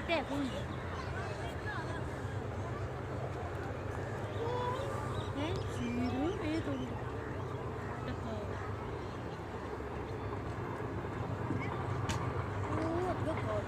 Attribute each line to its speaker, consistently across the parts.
Speaker 1: ਤੇ ਕੋਈ ਹੈ ਸੀਰੂ ਇਹ ਤੋਂ ਟੱਕਾ ਉਹ ਅੱਗੇ ਕੋਲ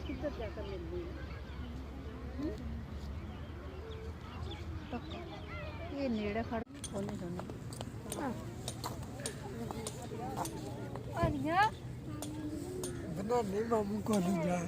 Speaker 1: किधर जाकर मिलती है ये नेड़े खड़ होने दोनों और ये
Speaker 2: बना नहीं मामू को नहीं जा